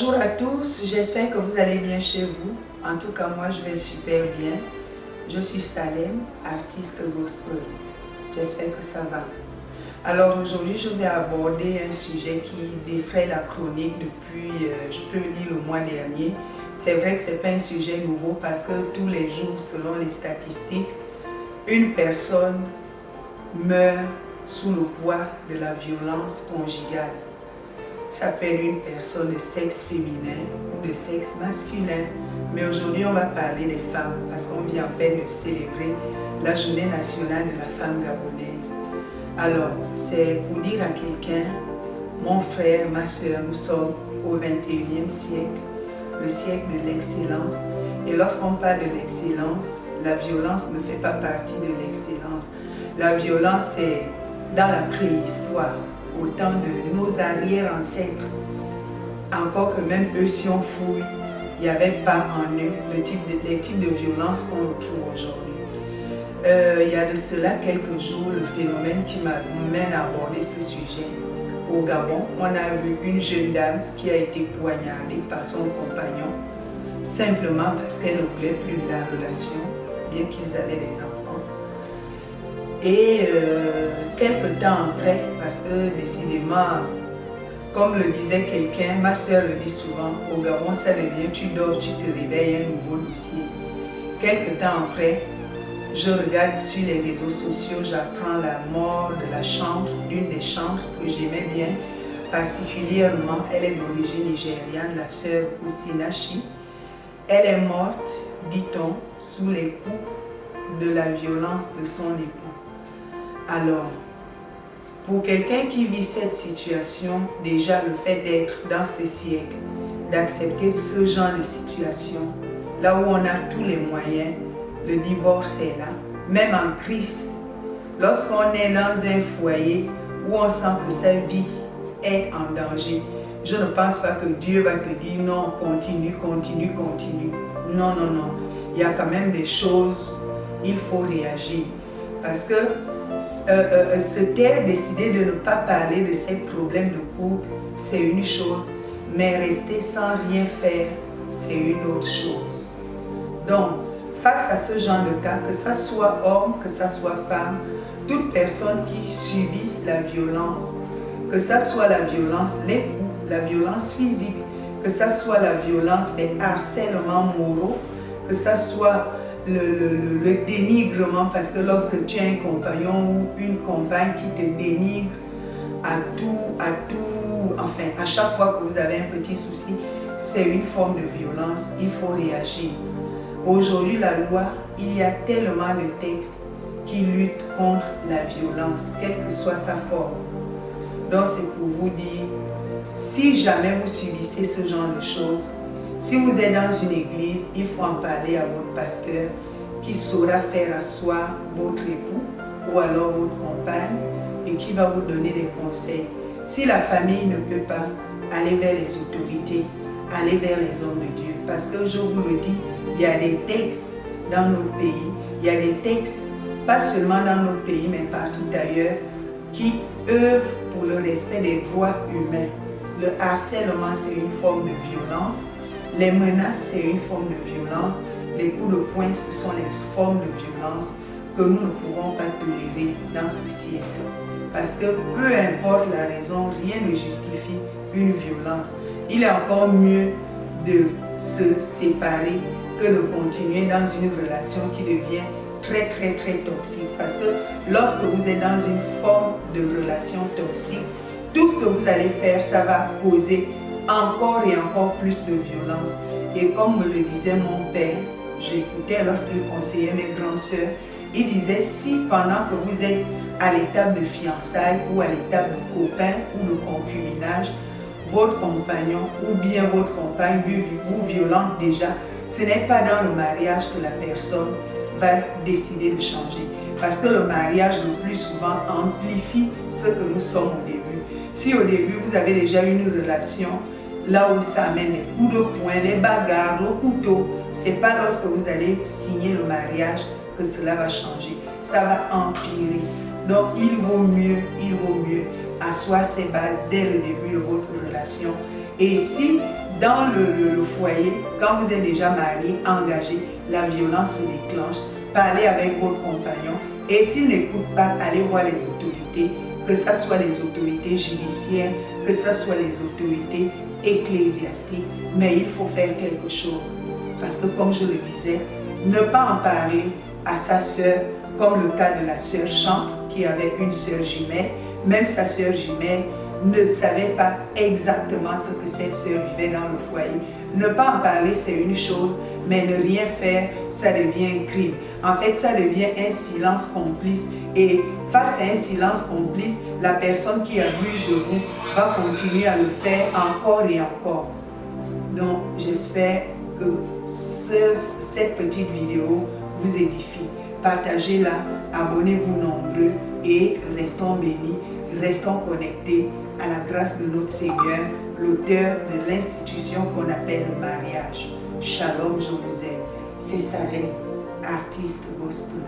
Bonjour à tous, j'espère que vous allez bien chez vous. En tout cas, moi je vais super bien. Je suis Salem, artiste gospel. J'espère que ça va. Alors aujourd'hui, je vais aborder un sujet qui défraie la chronique depuis, je peux le dire, le mois dernier. C'est vrai que ce n'est pas un sujet nouveau parce que tous les jours, selon les statistiques, une personne meurt sous le poids de la violence conjugale. Ça peut être une personne de sexe féminin ou de sexe masculin. Mais aujourd'hui, on va parler des femmes parce qu'on vient en peine de célébrer la journée nationale de la femme gabonaise. Alors, c'est pour dire à quelqu'un, mon frère, ma soeur, nous sommes au 21e siècle, le siècle de l'excellence. Et lorsqu'on parle de l'excellence, la violence ne fait pas partie de l'excellence. La violence, c'est dans la préhistoire, au temps de nos arrière-ancêtres. Encore que même eux, si on fouille, il n'y avait pas en eux les types de violence qu'on retrouve aujourd'hui. Il y a de cela quelques jours, le phénomène qui m'amène à aborder ce sujet. Au Gabon, on a vu une jeune dame qui a été poignardée par son compagnon, simplement parce qu'elle ne voulait plus de la relation, bien qu'ils avaient des enfants. Et quelques temps après, parce que décidément, comme le disait quelqu'un, ma soeur le dit souvent, au Gabon ça devient, tu dors, tu te réveilles, un nouveau dossier. Quelques temps après, je regarde sur les réseaux sociaux, j'apprends la mort de la chantre, d'une des chantres que j'aimais bien, particulièrement, elle est d'origine nigériane, la sœur Osinachi. Elle est morte, dit-on, sous les coups de la violence de son époux. Alors, pour quelqu'un qui vit cette situation, déjà le fait d'être dans ce siècle, d'accepter ce genre de situation, là où on a tous les moyens, le divorce est là, même en Christ. Lorsqu'on est dans un foyer où on sent que sa vie est en danger, je ne pense pas que Dieu va te dire non, continue, continue, continue. Non, non, non. Il y a quand même des choses, il faut réagir. Parce que se taire, décider de ne pas parler de ces problèmes de couple, c'est une chose, mais rester sans rien faire, c'est une autre chose. Donc, face à ce genre de cas, que ce soit homme, que ce soit femme, toute personne qui subit la violence, que ce soit la violence, les coups, la violence physique, que ce soit la violence, les harcèlements moraux, que ce soit le dénigrement, parce que lorsque tu as un compagnon ou une compagne qui te dénigre enfin à chaque fois que vous avez un petit souci, c'est une forme de violence, il faut réagir. Aujourd'hui, la loi, il y a tellement de textes qui luttent contre la violence, quelle que soit sa forme. Donc c'est pour vous dire, si jamais vous subissez ce genre de choses, si vous êtes dans une église, il faut en parler à votre pasteur qui saura faire asseoir votre époux ou alors votre compagne et qui va vous donner des conseils. Si la famille ne peut pas, aller vers les autorités, aller vers les hommes de Dieu. Parce que je vous le dis, il y a des textes dans notre pays, il y a des textes, pas seulement dans notre pays, mais partout ailleurs, qui œuvrent pour le respect des droits humains. Le harcèlement, c'est une forme de violence. Les menaces, c'est une forme de violence. Les coups de poing, ce sont les formes de violence que nous ne pouvons pas tolérer dans ce siècle. Parce que peu importe la raison, rien ne justifie une violence. Il est encore mieux de se séparer que de continuer dans une relation qui devient très très très toxique. Parce que lorsque vous êtes dans une forme de relation toxique, tout ce que vous allez faire, ça va causer encore et encore plus de violence. Et comme me le disait mon père, j'écoutais lorsqu'il conseillait mes grandes sœurs, il disait si pendant que vous êtes à l'étape de fiançailles ou à l'étape de copain ou de concubinage, votre compagnon ou bien votre compagne vous violente déjà, ce n'est pas dans le mariage que la personne va décider de changer. Parce que le mariage, le plus souvent, amplifie ce que nous sommes au début. Si au début, vous avez déjà une relation, là où ça amène les coups de poing, les bagarres, le couteau, ce n'est pas lorsque vous allez signer le mariage que cela va changer. Ça va empirer. Donc, il vaut mieux asseoir ses bases dès le début de votre relation. Et si dans le foyer, quand vous êtes déjà marié, engagé, la violence se déclenche. Parlez avec votre compagnon et s'il n'écoute pas, allez voir les autorités, que ce soit les autorités judiciaires, que ce soit les autorités ecclésiastiques, mais il faut faire quelque chose. Parce que comme je le disais, ne pas en parler à sa sœur, comme le cas de la sœur Chante qui avait une sœur jumelle, même sa sœur jumelle ne savait pas exactement ce que cette sœur vivait dans le foyer. Ne pas en parler, c'est une chose, mais ne rien faire, ça devient un crime. En fait, ça devient un silence complice. Et face à un silence complice, la personne qui abuse de vous va continuer à le faire encore et encore. Donc, j'espère que cette petite vidéo vous édifie. Partagez-la, abonnez-vous nombreux et restons bénis, restons connectés à la grâce de notre Seigneur, l'auteur de l'institution qu'on appelle le mariage. Shalom, je vous aime. C'est Salem, artiste gospel.